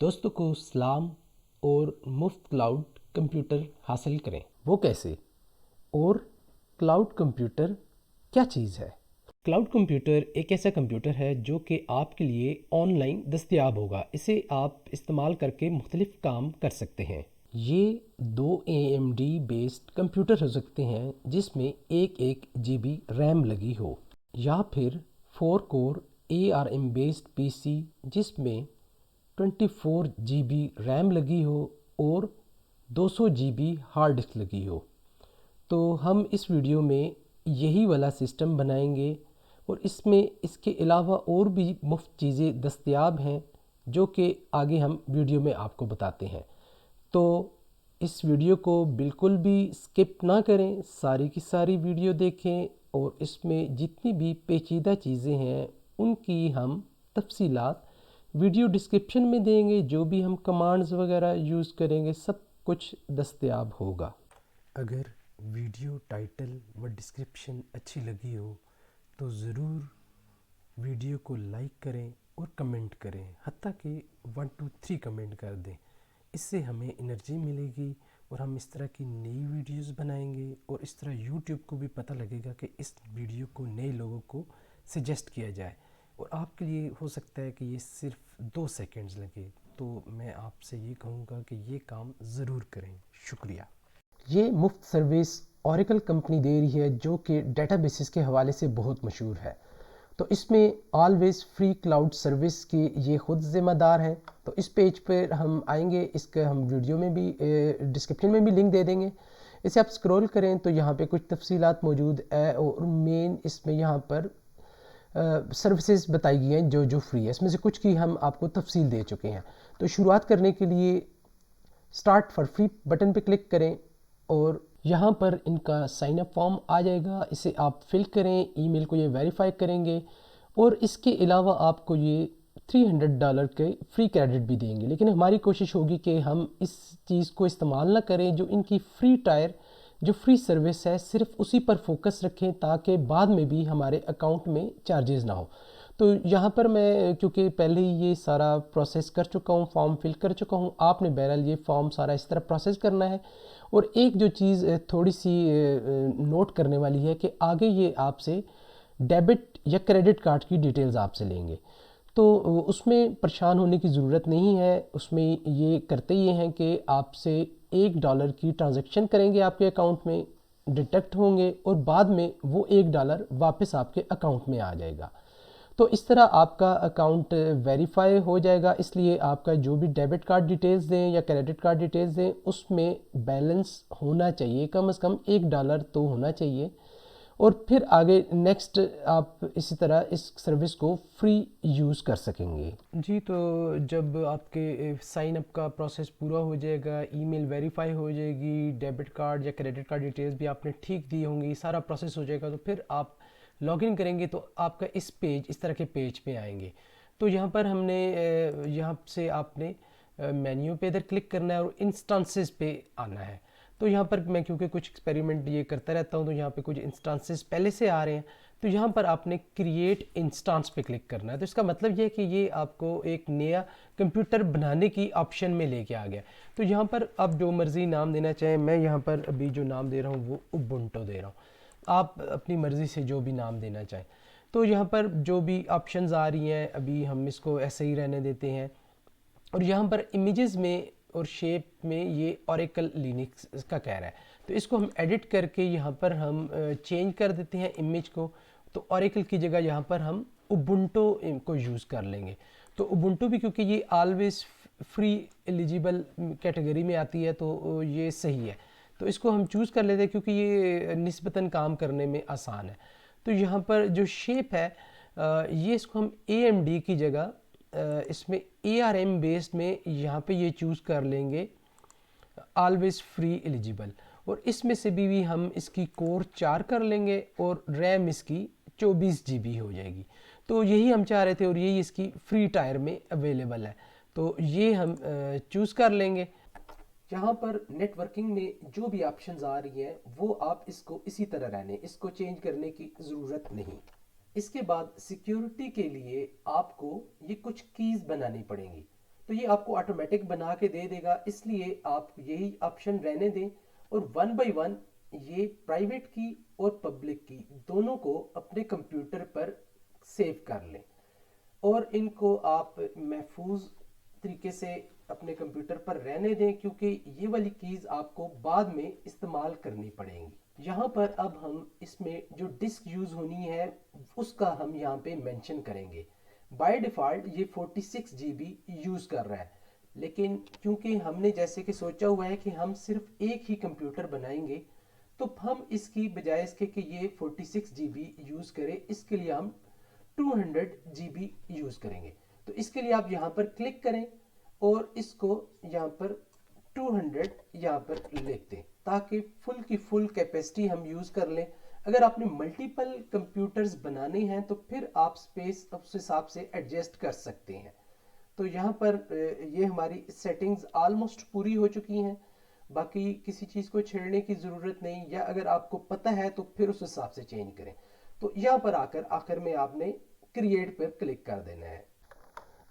दोस्तों को सलाम और मुफ्त क्लाउड कंप्यूटर हासिल करें। वो कैसे? और क्लाउड कंप्यूटर क्या चीज़ है? क्लाउड कंप्यूटर एक ऐसा कंप्यूटर है जो कि आपके लिए ऑनलाइन दस्तयाब होगा। इसे आप इस्तेमाल करके मुख्तलिफ काम कर सकते हैं। ये 2 AMD बेस्ड कंप्यूटर हो सकते हैं जिसमें एक GB रैम लगी हो, या फिर 4 कोर ARM बेस्ड PC जिसमें 24 GB रैम लगी हो और 200 GB हार्ड डिस्क लगी हो। तो हम इस वीडियो में यही वाला सिस्टम बनाएंगे और इसमें इसके अलावा और भी मुफ्त चीज़ें दस्तयाब हैं जो कि आगे हम वीडियो में आपको बताते हैं। तो इस वीडियो को बिल्कुल भी स्किप ना करें, सारी की सारी वीडियो देखें और इसमें जितनी भी पेचीदा चीज़ें हैं उनकी हम तफसीलात वीडियो डिस्क्रिप्शन में देंगे। जो भी हम कमांड्स वगैरह यूज़ करेंगे सब कुछ दस्तयाब होगा। अगर वीडियो टाइटल व डिस्क्रिप्शन अच्छी लगी हो तो ज़रूर वीडियो को लाइक करें और कमेंट करें, हत्ता कि 1 2 3 कमेंट कर दें। इससे हमें एनर्जी मिलेगी और हम इस तरह की नई वीडियोस बनाएंगे और इस तरह यूट्यूब को भी पता लगेगा कि इस वीडियो को नए लोगों को सजेस्ट किया जाए। और आपके लिए हो सकता है कि ये सिर्फ 2 सेकंड्स लगे, तो मैं आपसे ये कहूँगा कि ये काम ज़रूर करें। शुक्रिया। ये मुफ्त सर्विस ओरेकल कंपनी दे रही है जो कि डेटाबेसिस के हवाले से बहुत मशहूर है। तो इसमें ऑलवेज फ्री क्लाउड सर्विस की ये ख़ुद ज़िम्मेदार है। तो इस पेज पर हम आएंगे, इसका हम वीडियो में भी डिस्क्रिप्शन में भी लिंक दे देंगे। इसे आप स्क्रॉल करें तो यहाँ पे कुछ तफसीलात मौजूद है और मेन इसमें यहाँ पर सर्विसेज बताई गई हैं जो जो फ्री है। इसमें से कुछ की हम आपको तफसील दे चुके हैं। तो शुरुआत करने के लिए स्टार्ट फॉर फ्री बटन पे क्लिक करें और यहाँ पर इनका साइन अप फॉर्म आ जाएगा। इसे आप फिल करें, ईमेल को ये वेरीफाई करेंगे और इसके अलावा आपको ये $300 के फ्री क्रेडिट भी देंगे। लेकिन हमारी कोशिश होगी कि हम इस चीज़ को इस्तेमाल ना करें, जो इनकी फ्री टायर जो फ्री सर्विस है सिर्फ उसी पर फोकस रखें ताकि बाद में भी हमारे अकाउंट में चार्जेस ना हो। तो यहाँ पर मैं क्योंकि पहले ही ये सारा प्रोसेस कर चुका हूँ, फॉर्म फिल कर चुका हूँ, आपने बहरहाल ये फॉर्म सारा इस तरह प्रोसेस करना है। और एक जो चीज़ थोड़ी सी नोट करने वाली है कि आगे ये आपसे डेबिट या क्रेडिट कार्ड की डिटेल्स आपसे लेंगे। तो उसमें परेशान होने की ज़रूरत नहीं है। उसमें ये करते ये हैं कि आपसे $1 की ट्रांजैक्शन करेंगे, आपके अकाउंट में डिटेक्ट होंगे और बाद में वो $1 वापस आपके अकाउंट में आ जाएगा। तो इस तरह आपका अकाउंट वेरीफाई हो जाएगा। इसलिए आपका जो भी डेबिट कार्ड डिटेल्स दें या क्रेडिट कार्ड डिटेल्स दें उसमें बैलेंस होना चाहिए, कम से कम $1 तो होना चाहिए। और फिर आगे नेक्स्ट आप इसी तरह इस सर्विस को फ्री यूज़ कर सकेंगे। जी, तो जब आपके साइन अप का प्रोसेस पूरा हो जाएगा, ईमेल वेरीफाई हो जाएगी, डेबिट कार्ड या क्रेडिट कार्ड डिटेल्स भी आपने ठीक दी होंगी, सारा प्रोसेस हो जाएगा, तो फिर आप लॉगिन करेंगे तो आपका इस तरह के पेज पे आएंगे। तो यहाँ पर हमने यहाँ से आपने मेन्यू पे इधर क्लिक करना है और इंस्टांसेस पे आना है। तो यहाँ पर मैं क्योंकि कुछ एक्सपेरिमेंट ये करता रहता हूँ तो यहाँ पे कुछ इंस्टांसेस पहले से आ रहे हैं। तो यहाँ पर आपने क्रिएट इंस्टांस पे क्लिक करना है। तो इसका मतलब ये है कि ये आपको एक नया कंप्यूटर बनाने की ऑप्शन में लेके आ गया। तो यहाँ पर आप जो मर्ज़ी नाम देना चाहें, मैं यहाँ पर अभी जो नाम दे रहा हूँ वो उबुंटू दे रहा हूँ, आप अपनी मर्ज़ी से जो भी नाम देना चाहें। तो यहाँ पर जो भी ऑप्शंस आ रही हैं अभी हम इसको ऐसे ही रहने देते हैं। और यहाँ पर इमेजेस में और शेप में ये ओरेकल लिनक्स का कह रहा है, तो इसको हम एडिट करके यहाँ पर हम चेंज कर देते हैं इमेज को। तो ओरेकल की जगह यहाँ पर हम उबुंटू को यूज़ कर लेंगे। तो उबुंटू भी क्योंकि ये ऑलवेज फ्री एलिजिबल कैटेगरी में आती है तो ये सही है, तो इसको हम चूज़ कर लेते हैं क्योंकि ये निस्बतन काम करने में आसान है। तो यहाँ पर जो शेप है ये इसको हम AMD की जगह इसमें ARM बेस्ड में यहाँ पे ये चूज़ कर लेंगे ऑलवेज फ्री एलिजिबल। और इसमें से भी हम इसकी कोर 4 कर लेंगे और रैम इसकी 24 GB हो जाएगी। तो यही हम चाह रहे थे और यही इसकी फ्री टायर में अवेलेबल है, तो ये हम चूज़ कर लेंगे। यहाँ पर नेटवर्किंग में जो भी ऑप्शंस आ रही हैं वो आप इसको इसी तरह रहने, इसको चेंज करने की ज़रूरत नहीं। इसके बाद सिक्योरिटी के लिए आपको ये कुछ कीज़ बनानी पड़ेंगी। तो ये आपको ऑटोमेटिक बना के दे देगा, इसलिए आप यही ऑप्शन रहने दें और 1 बाय 1 ये प्राइवेट की और पब्लिक की दोनों को अपने कंप्यूटर पर सेव कर लें और इनको आप महफूज तरीके से अपने कंप्यूटर पर रहने दें, क्योंकि ये वाली कीज़ आपको बाद में इस्तेमाल करनी पड़ेंगी। यहाँ पर अब हम इसमें जो डिस्क यूज़ होनी है उसका हम यहाँ पे मेंशन करेंगे। बाय डिफ़ॉल्ट ये 46 GB यूज़ कर रहा है, लेकिन क्योंकि हमने जैसे कि सोचा हुआ है कि हम सिर्फ एक ही कंप्यूटर बनाएंगे, तो हम इसकी बजाय इसके कि ये 46 GB यूज़ करे, इसके लिए हम 200 GB यूज़ करेंगे। तो इसके लिए आप यहाँ पर क्लिक करें और इसको यहाँ पर 200 यहाँ पर लिख दें ताकि फुल की फुल कैपेसिटी हम यूज़ कर लें। अगर आपने मल्टीपल कंप्यूटर्स बनाने हैं तो फिर आप स्पेस उस हिसाब से एडजस्ट कर सकते हैं। तो यहाँ पर ये हमारी सेटिंग्स ऑलमोस्ट पूरी हो चुकी हैं, बाकी किसी चीज़ को छेड़ने की ज़रूरत नहीं, या अगर आपको पता है तो फिर उस हिसाब से चेंज करें। तो यहाँ पर आकर आखिर में आपने क्रिएट पर क्लिक कर देना है।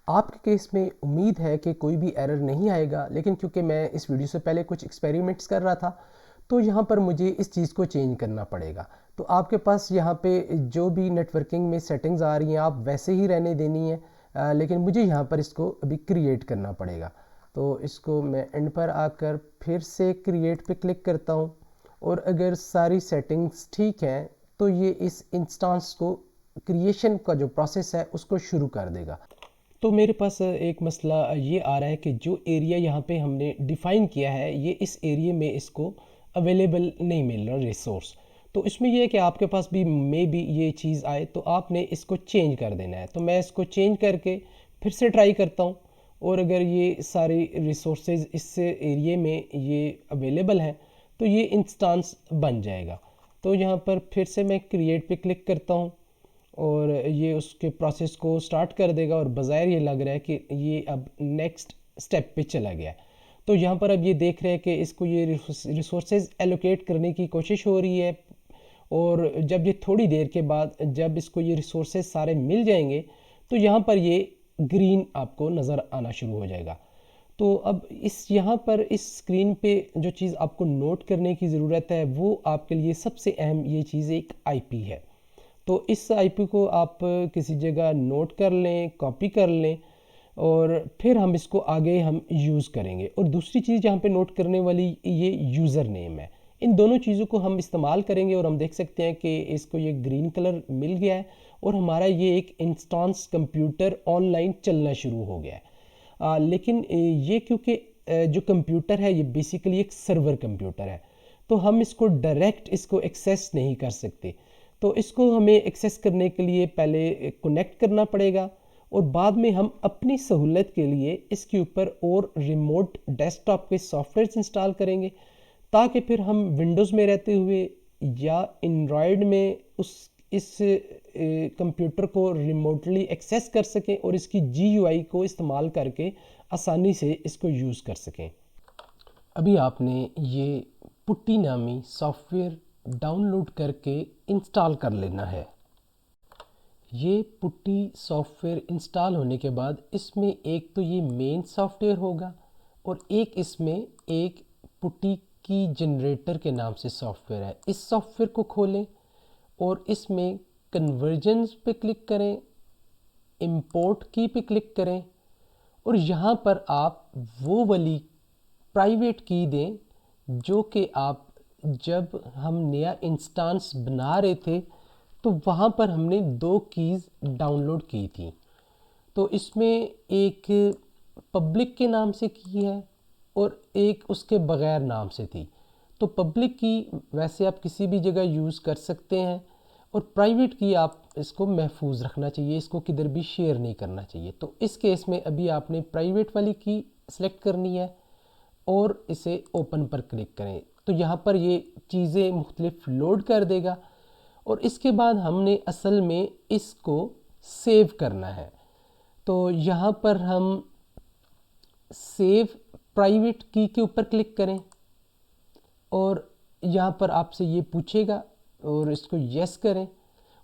आपके केस में उम्मीद है कि कोई भी एरर नहीं आएगा, लेकिन क्योंकि मैं इस वीडियो से पहले कुछ एक्सपेरिमेंट्स कर रहा था तो यहाँ पर मुझे इस चीज़ को चेंज करना पड़ेगा। तो आपके पास यहाँ पे जो भी नेटवर्किंग में सेटिंग्स आ रही हैं आप वैसे ही रहने देनी है, लेकिन मुझे यहाँ पर इसको अभी क्रिएट करना पड़ेगा। तो इसको मैं एंड पर आकर फिर से क्रिएट पे क्लिक करता हूँ और अगर सारी सेटिंग्स ठीक हैं तो ये इस इंस्टेंस को क्रिएशन का जो प्रोसेस है उसको शुरू कर देगा। तो मेरे पास एक मसला ये आ रहा है कि जो एरिया यहाँ पे हमने डिफ़ाइन किया है ये इस एरिया में इसको अवेलेबल नहीं मिल रहा रिसोर्स। तो इसमें यह है कि आपके पास भी मे बी ये चीज़ आए तो आपने इसको चेंज कर देना है। तो मैं इसको चेंज करके फिर से ट्राई करता हूँ और अगर ये सारे रिसोर्सेज इस एरिया में ये अवेलेबल हैं तो ये इंस्टेंस बन जाएगा। तो यहाँ पर फिर से मैं क्रिएट पे क्लिक करता हूँ और ये उसके प्रोसेस को स्टार्ट कर देगा और बज़ाहिर ये लग रहा है कि ये अब नेक्स्ट स्टेप पे चला गया। तो यहाँ पर अब ये देख रहे हैं कि इसको ये रिसोर्सेज एलोकेट करने की कोशिश हो रही है और जब ये थोड़ी देर के बाद जब इसको ये रिसोर्सेज सारे मिल जाएंगे तो यहाँ पर ये ग्रीन आपको नज़र आना शुरू हो जाएगा। तो अब इस यहाँ पर इस स्क्रीन पे जो चीज़ आपको नोट करने की ज़रूरत है वो आपके लिए सबसे अहम ये चीज़ एक आईपी है। तो इस आईपी को आप किसी जगह नोट कर लें, कॉपी कर लें और फिर हम इसको आगे हम यूज़ करेंगे। और दूसरी चीज़ यहाँ पे नोट करने वाली ये यूज़र नेम है। इन दोनों चीज़ों को हम इस्तेमाल करेंगे और हम देख सकते हैं कि इसको ये ग्रीन कलर मिल गया है और हमारा ये एक इंस्टेंस कंप्यूटर ऑनलाइन चलना शुरू हो गया है। लेकिन ये क्योंकि जो कंप्यूटर है ये बेसिकली एक सर्वर कंप्यूटर है तो हम इसको डायरेक्ट इसको एक्सेस नहीं कर सकते। तो इसको हमें एक्सेस करने के लिए पहले कनेक्ट करना पड़ेगा और बाद में हम अपनी सहूलत के लिए इसके ऊपर और रिमोट डेस्कटॉप के सॉफ्टवेयर इंस्टॉल करेंगे ताकि फिर हम विंडोज़ में रहते हुए या एंड्रॉयड में इस कंप्यूटर को रिमोटली एक्सेस कर सकें और इसकी GUI को इस्तेमाल करके आसानी से इसको यूज़ कर सकें। अभी आपने ये पुट्टी नामी सॉफ्टवेयर डाउनलोड करके इंस्टॉल कर लेना है। ये पुट्टी सॉफ्टवेयर इंस्टॉल होने के बाद इसमें एक तो ये मेन सॉफ्टवेयर होगा और एक इसमें एक पुट्टी की जनरेटर के नाम से सॉफ्टवेयर है। इस सॉफ्टवेयर को खोलें और इसमें कन्वर्जन्स पे क्लिक करें, इंपोर्ट की पे क्लिक करें और यहाँ पर आप वो वाली प्राइवेट की दें जो कि आप जब हम नया इंस्टेंस बना रहे थे तो वहाँ पर हमने 2 कीज़ डाउनलोड की थी। तो इसमें एक पब्लिक के नाम से की है और एक उसके बग़ैर नाम से थी। तो पब्लिक की वैसे आप किसी भी जगह यूज़ कर सकते हैं और प्राइवेट की आप इसको महफूज रखना चाहिए, इसको किधर भी शेयर नहीं करना चाहिए। तो इस केस में अभी आपने प्राइवेट वाली की सिलेक्ट करनी है और इसे ओपन पर क्लिक करें। तो यहाँ पर ये चीज़ें मुख्तलिफ लोड कर देगा और इसके बाद हमने असल में इसको सेव करना है। तो यहाँ पर हम सेव प्राइवेट की के ऊपर क्लिक करें और यहाँ पर आपसे ये पूछेगा और इसको यस करें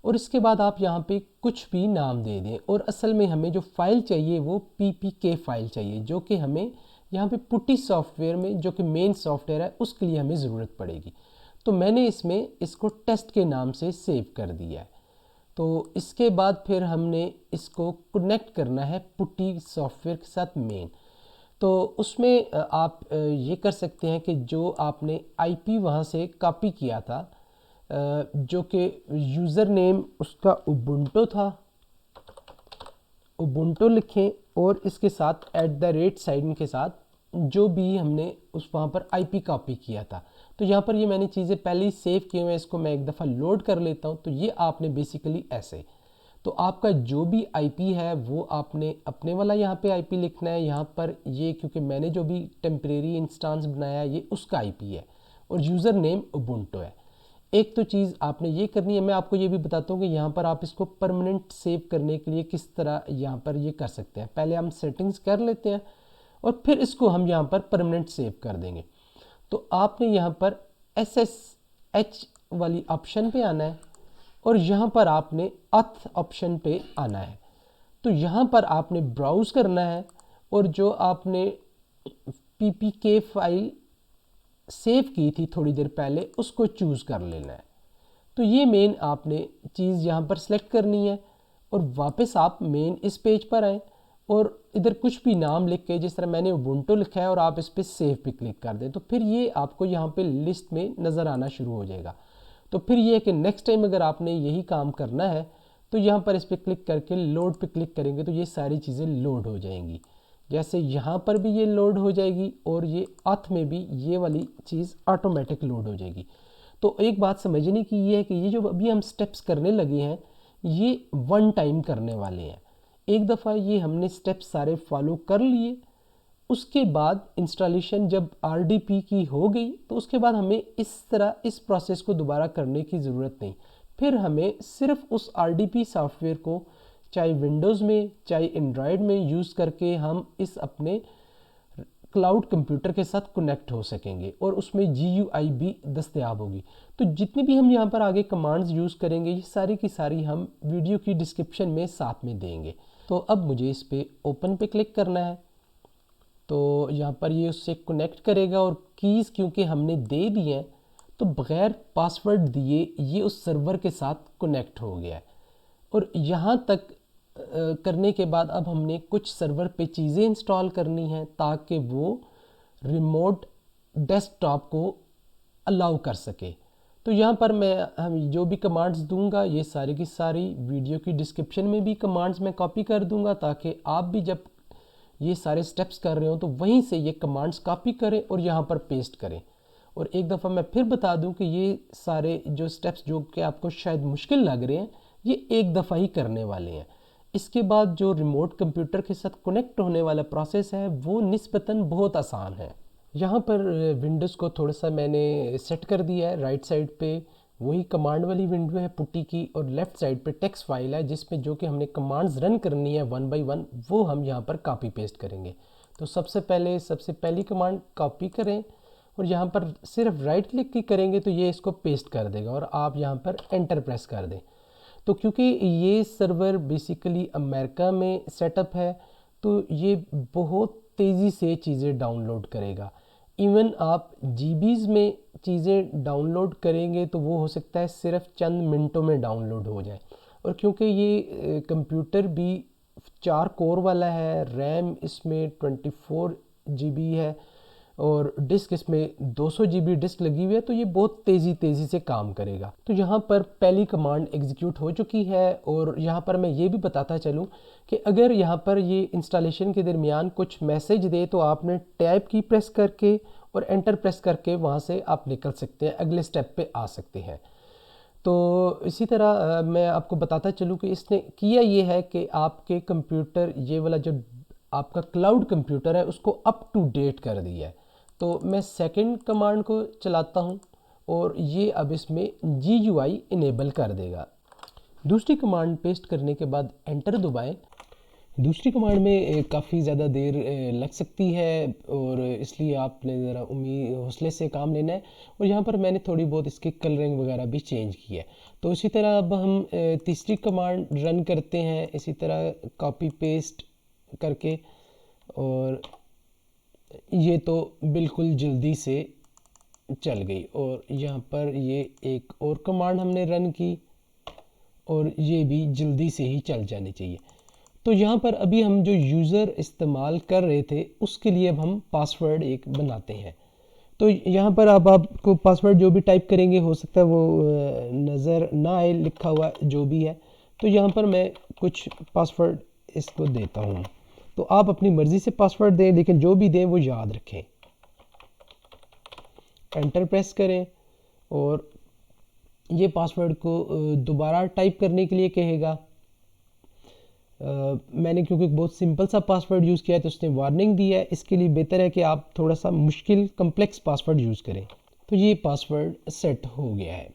और इसके बाद आप यहाँ पे कुछ भी नाम दे दें। और असल में हमें जो फ़ाइल चाहिए वो PPK फ़ाइल चाहिए, जो कि हमें यहाँ पे पुट्टी सॉफ्टवेयर में, जो कि मेन सॉफ्टवेयर है, उसके लिए हमें ज़रूरत पड़ेगी। तो मैंने इसमें इसको टेस्ट के नाम से सेव कर दिया है। तो इसके बाद फिर हमने इसको कनेक्ट करना है पुट्टी सॉफ्टवेयर के साथ मेन। तो उसमें आप ये कर सकते हैं कि जो आपने IP वहाँ से कॉपी किया था, जो कि यूज़र नेम उसका उबुंटू था, उबुंटू लिखें और इसके साथ @साइन के साथ जो भी हमने उस वहाँ पर IP कॉपी किया था। तो यहाँ पर ये मैंने चीज़ें पहले ही सेव किए हुए हैं, इसको मैं एक दफ़ा लोड कर लेता हूँ। तो ये आपने बेसिकली ऐसे, तो आपका जो भी IP है वो आपने अपने वाला यहाँ पे IP लिखना है। यहाँ पर ये क्योंकि मैंने जो भी टेम्परेरी इंस्टांस बनाया है ये उसका IP है और यूज़र नेम उबुंटू है। एक तो चीज़ आपने ये करनी है। मैं आपको ये भी बताता हूँ कि यहाँ पर आप इसको परमानेंट सेव करने के लिए किस तरह यहाँ पर ये कर सकते हैं। पहले हम सेटिंग्स कर लेते हैं और फिर इसको हम यहाँ पर परमानेंट सेव कर देंगे। तो आपने यहाँ पर SSH वाली ऑप्शन पे आना है और यहाँ पर आपने अथ ऑप्शन पे आना है। तो यहाँ पर आपने ब्राउज़ करना है और जो आपने PPK फाइल सेव की थी थोड़ी देर पहले उसको चूज़ कर लेना है। तो ये मेन आपने चीज़ यहाँ पर सेलेक्ट करनी है और वापस आप मेन इस पेज पर आए और इधर कुछ भी नाम लिख के, जिस तरह मैंने उबुंटू लिखा है, और आप इस पर सेव पे क्लिक कर दें तो फिर ये आपको यहाँ पे लिस्ट में नज़र आना शुरू हो जाएगा। तो फिर ये है कि नेक्स्ट टाइम अगर आपने यही काम करना है तो यहाँ पर इस पर क्लिक करके लोड पे क्लिक करेंगे तो ये सारी चीज़ें लोड हो जाएंगी। जैसे यहाँ पर भी ये लोड हो जाएगी और ये अथ में भी ये वाली चीज़ ऑटोमेटिक लोड हो जाएगी। तो एक बात समझने की ये है कि ये जो अभी हम स्टेप्स करने लगे हैं ये वन टाइम करने वाले हैं। एक दफ़ा ये हमने स्टेप्स सारे फॉलो कर लिए, उसके बाद इंस्टॉलेशन जब RDP की हो गई तो उसके बाद हमें इस तरह इस प्रोसेस को दोबारा करने की ज़रूरत नहीं। फिर हमें सिर्फ उस RDP सॉफ्टवेयर को चाहे विंडोज़ में चाहे एंड्रॉयड में यूज़ करके हम इस अपने क्लाउड कंप्यूटर के साथ कनेक्ट हो सकेंगे और उसमें GUI भी दस्तयाब होगी। तो जितनी भी हम यहाँ पर आगे कमांड्स यूज़ करेंगे ये सारी की सारी हम वीडियो की डिस्क्रिप्शन में साथ में देंगे। तो अब मुझे इस पर ओपन पे क्लिक करना है। तो यहाँ पर ये उससे कनेक्ट करेगा और कीज़ क्योंकि हमने दे दी हैं तो बग़ैर पासवर्ड दिए ये उस सर्वर के साथ कनेक्ट हो गया है। और यहाँ तक करने के बाद अब हमने कुछ सर्वर पे चीज़ें इंस्टॉल करनी हैं ताकि वो रिमोट डेस्कटॉप को अलाउ कर सके। तो यहाँ पर मैं हम जो भी कमांड्स दूंगा ये सारी की सारी वीडियो की डिस्क्रिप्शन में भी कमांड्स मैं कॉपी कर दूंगा ताकि आप भी जब ये सारे स्टेप्स कर रहे हो तो वहीं से ये कमांड्स कॉपी करें और यहाँ पर पेस्ट करें। और एक दफ़ा मैं फिर बता दूं कि ये सारे जो स्टेप्स जो कि आपको शायद मुश्किल लग रहे हैं ये एक दफ़ा ही करने वाले हैं। इसके बाद जो रिमोट कंप्यूटर के साथ कनेक्ट होने वाला प्रोसेस है वो निस्बतन बहुत आसान है। यहाँ पर विंडोज़ को थोड़ा सा मैंने सेट कर दिया है। राइट साइड पे वही कमांड वाली विंडो है पुट्टी की और लेफ़्ट साइड पे टेक्स्ट फाइल है जिसमें जो कि हमने कमांड्स रन करनी है 1 बाय 1 वो हम यहाँ पर कॉपी पेस्ट करेंगे। तो सबसे पहली कमांड कॉपी करें और यहाँ पर सिर्फ राइट क्लिक की करेंगे तो ये इसको पेस्ट कर देगा और आप यहाँ पर एंटर प्रेस कर दें। तो क्योंकि ये सर्वर बेसिकली अमेरिका में सेटअप है तो ये बहुत तेज़ी से चीज़ें डाउनलोड करेगा। इवन आप GBs में चीज़ें डाउनलोड करेंगे तो वो हो सकता है सिर्फ चंद मिनटों में डाउनलोड हो जाए। और क्योंकि ये कंप्यूटर भी 4 कोर वाला है, रैम इसमें 24 GB है और डिस्क इसमें 200 GB डिस्क लगी हुई है तो ये बहुत तेज़ी से काम करेगा। तो यहाँ पर पहली कमांड एग्जीक्यूट हो चुकी है और यहाँ पर मैं ये भी बताता चलूँ कि अगर यहाँ पर ये इंस्टॉलेशन के दरमियान कुछ मैसेज दे तो आपने टैब की प्रेस करके और एंटर प्रेस करके वहाँ से आप निकल सकते हैं, अगले स्टेप पे आ सकते हैं। तो इसी तरह मैं आपको बताता चलूँ कि इसने किया ये है कि आपके कंप्यूटर ये वाला जो आपका क्लाउड कंप्यूटर है उसको अप टू डेट कर दिया है। तो मैं सेकंड कमांड को चलाता हूँ और ये अब इसमें GUI इनेबल कर देगा। दूसरी कमांड पेस्ट करने के बाद एंटर दबाएं। दूसरी कमांड में काफ़ी ज़्यादा देर लग सकती है और इसलिए आपने ज़रा हौसले से काम लेना है। और यहाँ पर मैंने थोड़ी बहुत इसकी कलरिंग वगैरह भी चेंज की है। तो इसी तरह अब हम तीसरी कमांड रन करते हैं इसी तरह कॉपी पेस्ट करके, और ये तो बिल्कुल जल्दी से चल गई। और यहाँ पर ये एक और कमांड हमने रन की और ये भी जल्दी से ही चल जानी चाहिए। तो यहाँ पर अभी हम जो यूज़र इस्तेमाल कर रहे थे उसके लिए अब हम पासवर्ड एक बनाते हैं। तो यहाँ पर अब आपको पासवर्ड जो भी टाइप करेंगे हो सकता है वो नज़र ना आए लिखा हुआ जो भी है। तो यहाँ पर मैं कुछ पासवर्ड इसको देता हूँ। तो आप अपनी मर्ज़ी से पासवर्ड दें, लेकिन जो भी दें वो याद रखें। एंटर प्रेस करें और ये पासवर्ड को दोबारा टाइप करने के लिए कहेगा। मैंने क्योंकि बहुत सिंपल सा पासवर्ड यूज़ किया है तो उसने वार्निंग दी है। इसके लिए बेहतर है कि आप थोड़ा सा मुश्किल कम्प्लेक्स पासवर्ड यूज़ करें। तो ये पासवर्ड सेट हो गया है।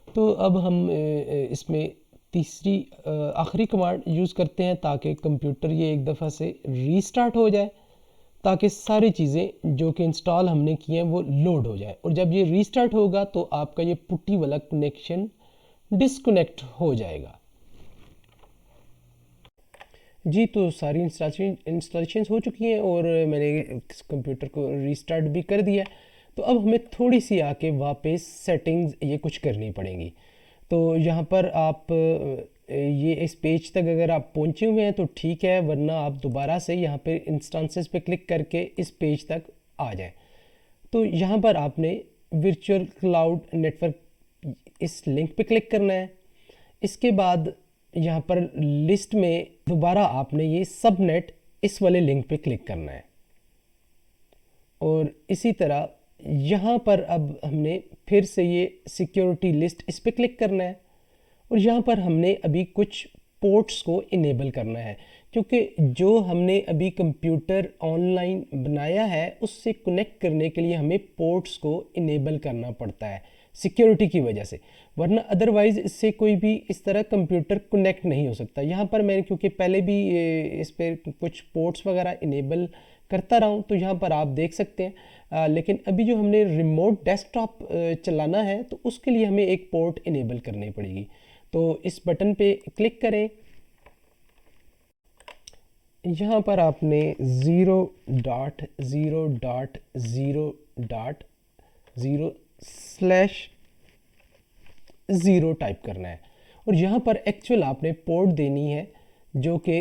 तो अब हम इसमें तीसरी आखिरी कमांड यूज़ करते हैं ताकि कंप्यूटर ये एक दफ़ा से रीस्टार्ट हो जाए, ताकि सारी चीज़ें जो कि इंस्टॉल हमने की हैं वो लोड हो जाए। और जब ये रीस्टार्ट होगा तो आपका ये पुट्टी वाला कनेक्शन डिस्कनेक्ट हो जाएगा। जी, तो सारी इंस्टॉलेशंस हो चुकी हैं और मैंने कंप्यूटर को रीस्टार्ट भी कर दिया। तो अब हमें थोड़ी सी आके वापस सेटिंग्स ये कुछ करनी पड़ेंगी। तो यहाँ पर आप ये इस पेज तक अगर आप पहुँचे हुए हैं तो ठीक है, वरना आप दोबारा से यहाँ पे इंस्टांसेस पे क्लिक करके इस पेज तक आ जाएं। तो यहाँ पर आपने वर्चुअल क्लाउड नेटवर्क इस लिंक पे क्लिक करना है। इसके बाद यहाँ पर लिस्ट में दोबारा आपने ये सबनेट इस वाले लिंक पे क्लिक करना है। और इसी तरह यहाँ पर अब हमने फिर से ये सिक्योरिटी लिस्ट इस पे क्लिक करना है। और यहाँ पर हमने अभी कुछ पोर्ट्स को इनेबल करना है, क्योंकि जो हमने अभी कंप्यूटर ऑनलाइन बनाया है उससे कनेक्ट करने के लिए हमें पोर्ट्स को इनेबल करना पड़ता है सिक्योरिटी की वजह से, वरना अदरवाइज़ इससे कोई भी इस तरह कंप्यूटर कनेक्ट नहीं हो सकता। यहाँ पर मैंने क्योंकि पहले भी इस पर कुछ पोर्ट्स वगैरह इनेबल करता रहा हूँ तो यहाँ पर आप देख सकते हैं। लेकिन अभी जो हमने रिमोट डेस्कटॉप चलाना है तो उसके लिए हमें एक पोर्ट इनेबल करनी पड़ेगी। तो इस बटन पे क्लिक करें। यहाँ पर आपने 0.0.0/0 टाइप करना है। और यहाँ पर एक्चुअल आपने पोर्ट देनी है जो कि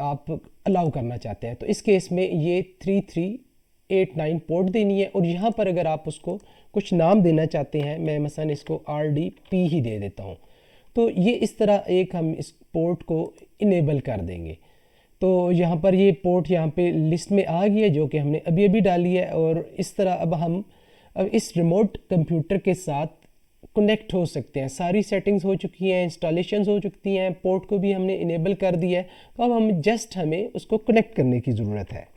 आप अलाउ करना चाहते हैं। तो इस केस में ये 3389 पोर्ट देनी है। और यहाँ पर अगर आप उसको कुछ नाम देना चाहते हैं, मैं मसलन इसको RDP ही दे देता हूँ, तो ये इस तरह एक हम इस पोर्ट को इनेबल कर देंगे। तो यहाँ पर ये पोर्ट यहाँ पे लिस्ट में आ गई है जो कि हमने अभी अभी डाली है। और इस तरह अब इस रिमोट कंप्यूटर के साथ कनेक्ट हो सकते हैं। सारी सेटिंग्स हो चुकी हैं, इंस्टॉलेशंस हो चुकी हैं, पोर्ट को भी हमने इनेबल कर दिया है। तो अब हमें उसको कनेक्ट करने की ज़रूरत है।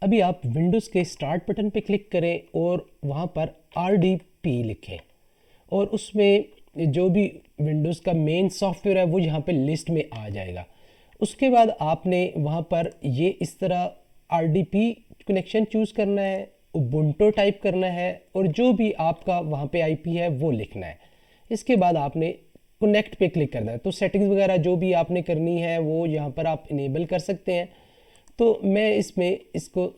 अभी आप विंडोज़ के स्टार्ट बटन पे क्लिक करें और वहाँ पर RDP लिखें और उसमें जो भी विंडोज़ का मेन सॉफ्टवेयर है वो यहाँ पे लिस्ट में आ जाएगा। उसके बाद आपने वहाँ पर ये इस तरह RDP कनेक्शन चूज़ करना है, उबुंटू टाइप करना है और जो भी आपका वहाँ पे IP है वो लिखना है। इसके बाद आपने कनेक्ट पे क्लिक करना है। तो सेटिंग्स वगैरह जो भी आपने करनी है वो यहाँ पर आप इनेबल कर सकते हैं। तो मैं इसमें इसको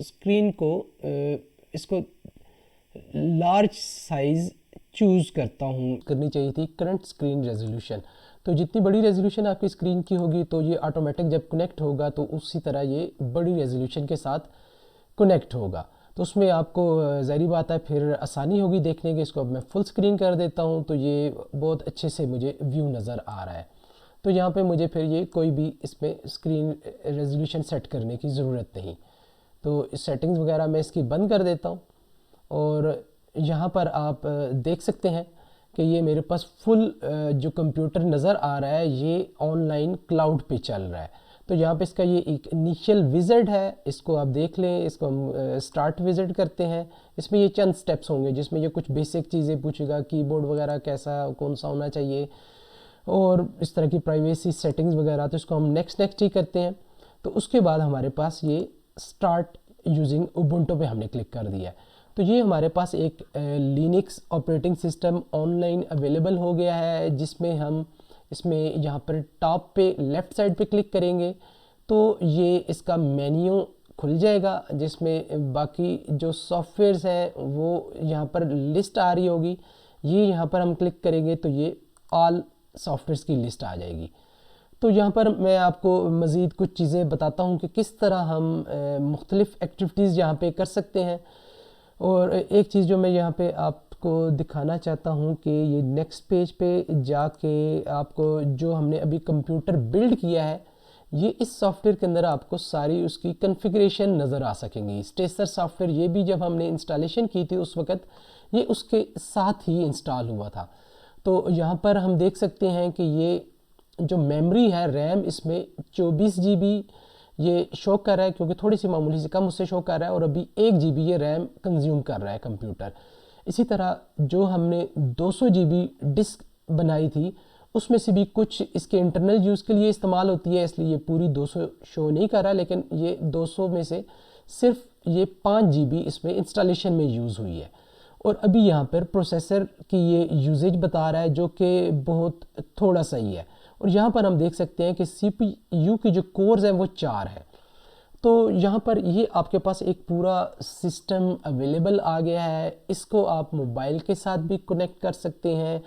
लार्ज साइज़ चूज़ करता हूँ। करनी चाहिए थी करंट स्क्रीन रेजोल्यूशन। तो जितनी बड़ी रेजोल्यूशन आपकी स्क्रीन की होगी तो ये ऑटोमेटिक जब कनेक्ट होगा तो उसी तरह ये बड़ी रेजोल्यूशन के साथ कनेक्ट होगा। तो उसमें आपको ज़ाहिर बात है फिर आसानी होगी देखने की। इसको अब मैं फुल स्क्रीन कर देता हूँ तो ये बहुत अच्छे से मुझे व्यू नज़र आ रहा है। तो यहाँ पे मुझे फिर ये कोई भी इसमें स्क्रीन रेजोल्यूशन सेट करने की ज़रूरत नहीं। तो इस सेटिंग्स वगैरह मैं इसकी बंद कर देता हूँ। और यहाँ पर आप देख सकते हैं कि ये मेरे पास फुल जो कंप्यूटर नज़र आ रहा है ये ऑनलाइन क्लाउड पे चल रहा है। तो यहाँ पे इसका ये एक इनिशियल विज़िट है, इसको आप देख लें। इसको हम स्टार्ट विज़िट करते हैं। इसमें ये चंद स्टेप्स होंगे जिसमें ये कुछ बेसिक चीज़ें पूछेगा, कीबोर्ड वगैरह कैसा कौन सा होना चाहिए और इस तरह की प्राइवेसी सेटिंग्स वगैरह। तो इसको हम नेक्स्ट ही करते हैं। तो उसके बाद हमारे पास ये स्टार्ट यूजिंग उबुंटू पे हमने क्लिक कर दिया। तो ये हमारे पास एक Linux operating system online available हो गया है, जिसमें हम इसमें यहाँ पर टॉप पे लेफ़्ट साइड पे क्लिक करेंगे तो ये इसका मेन्यू खुल जाएगा, जिसमें बाकी जो सॉफ्टवेयर्स हैं वो यहाँ पर लिस्ट आ रही होगी। ये यहाँ पर हम क्लिक करेंगे तो ये ऑल सॉफ्टवेयर्स की लिस्ट आ जाएगी। तो यहाँ पर मैं आपको मज़ीद कुछ चीज़ें बताता हूँ कि किस तरह हम मुख्तलिफ़ एक्टिविटीज़ यहाँ पे कर सकते हैं। और एक चीज़ जो मैं यहाँ पे आपको दिखाना चाहता हूँ कि ये नेक्स्ट पेज पे जाके आपको जो हमने अभी कंप्यूटर बिल्ड किया है, ये इस सॉफ्टवेयर के अंदर आपको सारी उसकी कॉन्फ़िगरेशन नज़र आ सकेंगी। स्टेसर सॉफ्टवेयर ये भी जब हमने इंस्टॉलेशन की थी उस वक़्त ये उसके साथ ही इंस्टॉल हुआ था। तो यहाँ पर हम देख सकते हैं कि ये जो मेमोरी है रैम, इसमें 24 GB ये शो कर रहा है, क्योंकि थोड़ी सी मामूली से कम उससे शो कर रहा है, और अभी 1 GB ये रैम कंज्यूम कर रहा है कंप्यूटर। इसी तरह जो हमने 200 GB डिस्क बनाई थी उसमें से भी कुछ इसके इंटरनल यूज़ के लिए इस्तेमाल होती है, इसलिए ये पूरी 200 शो नहीं कर रहा, लेकिन ये 200 में से सिर्फ ये 5 GB इसमें इंस्टॉलेशन में यूज़ हुई है। और अभी यहाँ पर प्रोसेसर की ये यूजेज बता रहा है जो कि बहुत थोड़ा सही है। और यहाँ पर हम देख सकते हैं कि CPU की जो कोर्स हैं वो 4 हैं। तो यहाँ पर ये आपके पास एक पूरा सिस्टम अवेलेबल आ गया है। इसको आप मोबाइल के साथ भी कनेक्ट कर सकते हैं,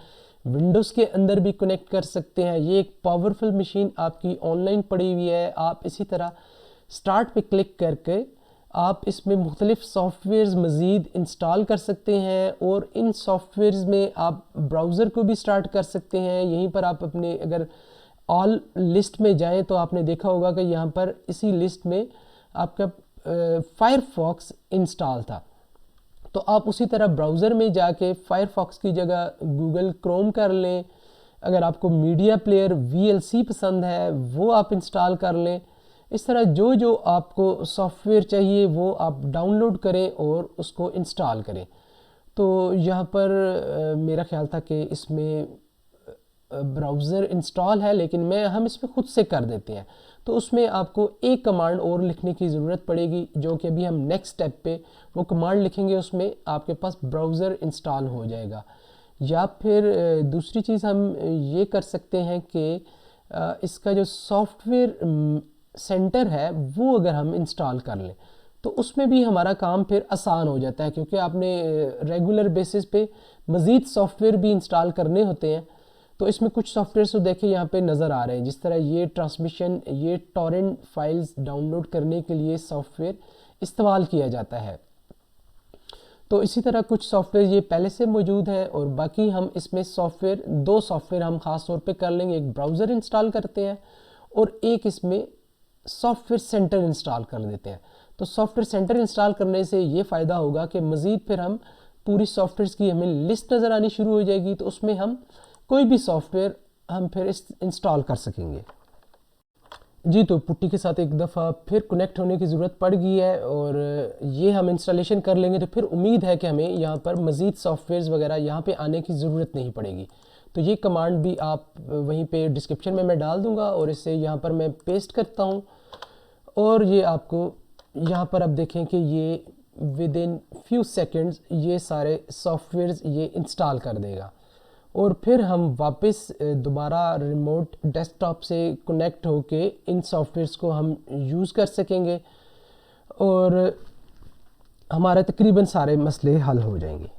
विंडोज़ के अंदर भी कनेक्ट कर सकते हैं। ये एक पावरफुल मशीन आपकी ऑनलाइन पड़ी हुई है। आप इसी तरह स्टार्ट पे क्लिक करके आप इसमें मुख्तलिफ़ सॉफ्टवेयर्स मज़ीद इंस्टॉल कर सकते हैं, और इन सॉफ्टवेयर्स में आप ब्राउज़र को भी स्टार्ट कर सकते हैं। यहीं पर आप अपने अगर ऑल लिस्ट में जाएं तो आपने देखा होगा कि यहाँ पर इसी लिस्ट में आपका फायरफॉक्स इंस्टॉल था। तो आप उसी तरह ब्राउज़र में जाके फायरफॉक्स की जगह गूगल क्रोम कर लें। अगर आपको मीडिया प्लेयर VLC पसंद है वो आप इंस्टॉल कर लें। इस तरह जो जो आपको सॉफ्टवेयर चाहिए वो आप डाउनलोड करें और उसको इंस्टॉल करें। तो यहाँ पर मेरा ख्याल था कि इसमें ब्राउज़र इंस्टॉल है, लेकिन हम इसमें ख़ुद से कर देते हैं। तो उसमें आपको एक कमांड और लिखने की ज़रूरत पड़ेगी, जो कि अभी हम नेक्स्ट स्टेप पे वो कमांड लिखेंगे, उसमें आपके पास ब्राउज़र इंस्टॉल हो जाएगा। या फिर दूसरी चीज़ हम ये कर सकते हैं कि इसका जो सॉफ्टवेयर सेंटर है वो अगर हम इंस्टॉल कर लें तो उसमें भी हमारा काम फिर आसान हो जाता है, क्योंकि आपने रेगुलर बेसिस पे मज़ीद सॉफ्टवेयर भी इंस्टॉल करने होते हैं। तो इसमें कुछ सॉफ्टवेयर तो देखिए यहाँ पे नज़र आ रहे हैं, जिस तरह ये ट्रांसमिशन, ये टॉरेंट फाइल्स डाउनलोड करने के लिए सॉफ्टवेयर इस्तेमाल किया जाता है। तो इसी तरह कुछ सॉफ्टवेयर ये पहले से मौजूद हैं, और बाकी हम इसमें दो सॉफ्टवेयर हम ख़ास तौर पे कर लेंगे। एक ब्राउज़र इंस्टॉल करते हैं और एक इसमें सॉफ्टवेयर सेंटर इंस्टॉल कर देते हैं। तो सॉफ्टवेयर सेंटर इंस्टॉल करने से ये फ़ायदा होगा कि मज़ीद फिर हम पूरी सॉफ्टवेयर्स की हमें लिस्ट नज़र आनी शुरू हो जाएगी, तो उसमें हम कोई भी सॉफ्टवेयर हम फिर इंस्टॉल कर सकेंगे। जी, तो पुट्टी के साथ एक दफ़ा फिर कनेक्ट होने की ज़रूरत पड़ गई है, और ये हम इंस्टॉलेशन कर लेंगे तो फिर उम्मीद है कि हमें यहाँ पर मज़ीद सॉफ्टवेयर्स वगैरह यहाँ पे आने की ज़रूरत नहीं पड़ेगी। तो ये कमांड भी आप वहीं पे डिस्क्रिप्शन में मैं डाल दूँगा, और इसे यहाँ पर मैं पेस्ट करता हूँ, और ये आपको यहाँ पर आप देखें कि ये विद इन फ्यू सेकेंड्स ये सारे सॉफ्टवेयर्स ये इंस्टॉल कर देगा। और फिर हम वापस दोबारा रिमोट डेस्कटॉप से कनेक्ट होके इन सॉफ्टवेयर्स को हम यूज़ कर सकेंगे, और हमारे तकरीबन सारे मसले हल हो जाएंगे।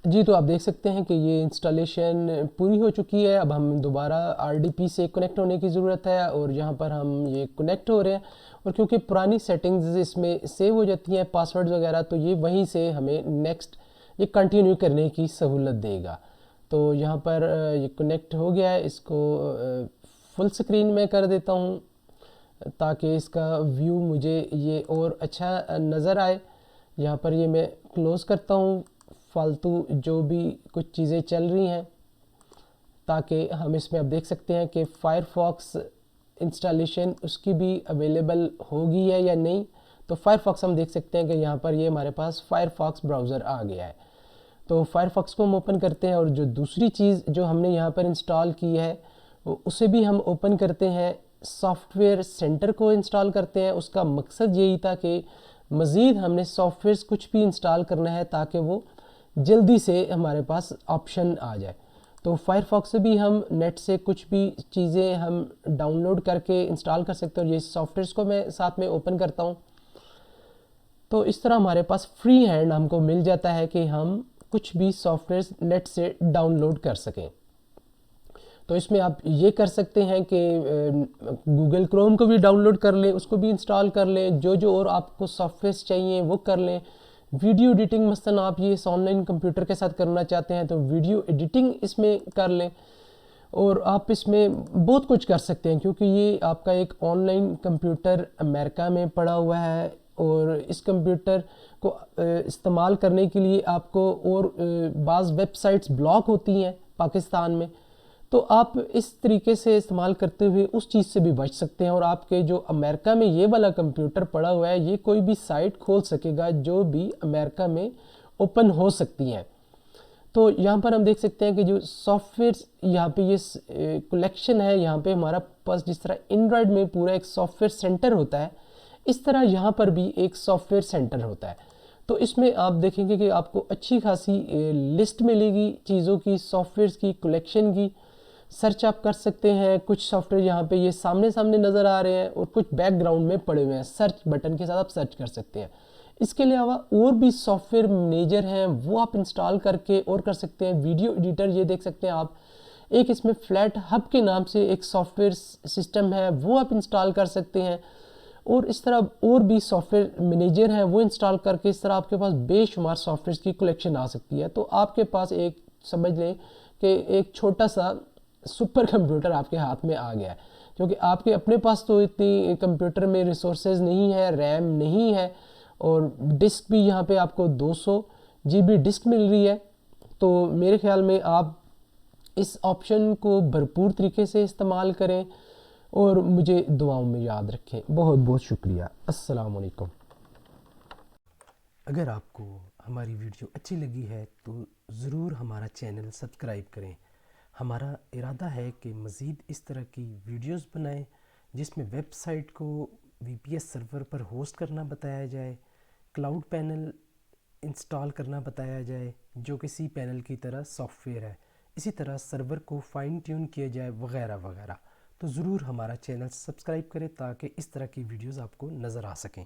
जी, तो आप देख सकते हैं कि ये इंस्टॉलेशन पूरी हो चुकी है। अब हम दोबारा RDP से कनेक्ट होने की ज़रूरत है, और यहाँ पर हम ये कनेक्ट हो रहे हैं, और क्योंकि पुरानी सेटिंग्स इसमें सेव हो जाती हैं, पासवर्ड्स वगैरह, तो ये वहीं से हमें नेक्स्ट ये कंटिन्यू करने की सहूलत देगा। तो यहाँ पर ये कनेक्ट हो गया है, इसको फुल स्क्रीन में कर देता हूँ ताकि इसका व्यू मुझे ये और अच्छा नज़र आए। यहाँ पर ये मैं क्लोज़ करता हूँ फालतू जो भी कुछ चीज़ें चल रही हैं, ताकि हम इसमें अब देख सकते हैं कि फायरफॉक्स इंस्टॉलेशन उसकी भी अवेलेबल होगी है या नहीं। तो फायरफॉक्स हम देख सकते हैं कि यहाँ पर ये हमारे पास फायरफॉक्स ब्राउज़र आ गया है। तो फायरफॉक्स को हम ओपन करते हैं, और जो दूसरी चीज़ जो हमने यहाँ पर इंस्टॉल की है उसे भी हम ओपन करते हैं। सॉफ्टवेयर सेंटर को इंस्टॉल करते हैं, उसका मकसद यही था कि मज़ीद हमने सॉफ्टवेयर कुछ भी इंस्टॉल करना है ताकि वो जल्दी से हमारे पास ऑप्शन आ जाए। तो फायरफॉक्स से भी हम नेट से कुछ भी चीज़ें हम डाउनलोड करके इंस्टॉल कर सकते हैं। और ये सॉफ्टवेयर्स को मैं साथ में ओपन करता हूँ, तो इस तरह हमारे पास फ्री हैंड हमको मिल जाता है कि हम कुछ भी सॉफ्टवेयर नेट से डाउनलोड कर सकें। तो इसमें आप ये कर सकते हैं कि गूगल क्रोम को भी डाउनलोड कर लें, उसको भी इंस्टॉल कर लें, जो और आपको सॉफ्टवेयर चाहिए वो कर लें। वीडियो एडिटिंग मसलन आप ये ऑनलाइन कंप्यूटर के साथ करना चाहते हैं तो वीडियो एडिटिंग इसमें कर लें। और आप इसमें बहुत कुछ कर सकते हैं क्योंकि ये आपका एक ऑनलाइन कंप्यूटर अमेरिका में पड़ा हुआ है। और इस कंप्यूटर को इस्तेमाल करने के लिए आपको और बाज़ वेबसाइट्स ब्लॉक होती हैं पाकिस्तान में, तो आप इस तरीके से इस्तेमाल करते हुए उस चीज़ से भी बच सकते हैं। और आपके जो अमेरिका में ये वाला कंप्यूटर पड़ा हुआ है, ये कोई भी साइट खोल सकेगा जो भी अमेरिका में ओपन हो सकती हैं। तो यहाँ पर हम देख सकते हैं कि जो सॉफ्टवेयर यहाँ पे ये कलेक्शन है, यहाँ पे हमारा पास जिस तरह एंड्रॉयड में पूरा एक सॉफ्टवेयर सेंटर होता है, इस तरह यहाँ पर भी एक सॉफ्टवेयर सेंटर होता है। तो इसमें आप देखेंगे कि आपको अच्छी खासी लिस्ट मिलेगी चीज़ों की, सॉफ्टवेयर की, कलेक्शन की। सर्च आप कर सकते हैं, कुछ सॉफ्टवेयर यहाँ पे ये सामने सामने नज़र आ रहे हैं और कुछ बैकग्राउंड में पड़े हुए हैं। सर्च बटन के साथ आप सर्च कर सकते हैं। इसके अलावा और भी सॉफ्टवेयर मैनेजर हैं, वो आप इंस्टॉल करके और कर सकते हैं। वीडियो एडिटर ये देख सकते हैं आप, एक इसमें फ्लैट हब के नाम से एक सॉफ्टवेयर सिस्टम है, वो आप इंस्टॉल कर सकते हैं। और इस तरह और भी सॉफ्टवेयर मैनेजर हैं, वो इंस्टॉल करके इस तरह आपके पास बेशुमार सॉफ्टवेयर की कलेक्शन आ सकती है। तो आपके पास एक समझ लें कि एक छोटा सा सुपर कंप्यूटर आपके हाथ में आ गया है, क्योंकि आपके अपने पास तो इतनी कंप्यूटर में रिसोर्सेज नहीं है, रैम नहीं है, और डिस्क भी यहाँ पे आपको 200 GB डिस्क मिल रही है। तो मेरे ख्याल में आप इस ऑप्शन को भरपूर तरीके से इस्तेमाल करें और मुझे दुआओं में याद रखें। बहुत बहुत शुक्रिया। अस्सलाम वालेकुम। अगर आपको हमारी वीडियो अच्छी लगी है तो ज़रूर हमारा चैनल सब्सक्राइब करें। हमारा इरादा है कि मज़ीद इस तरह की वीडियोस बनाएं जिसमें वेबसाइट को VPS सर्वर पर होस्ट करना बताया जाए, क्लाउड पैनल इंस्टॉल करना बताया जाए जो कि cPanel की तरह सॉफ्टवेयर है, इसी तरह सर्वर को फाइन ट्यून किया जाए वगैरह वगैरह। तो ज़रूर हमारा चैनल सब्सक्राइब करें ताकि इस तरह की वीडियोस आपको नज़र आ सकें।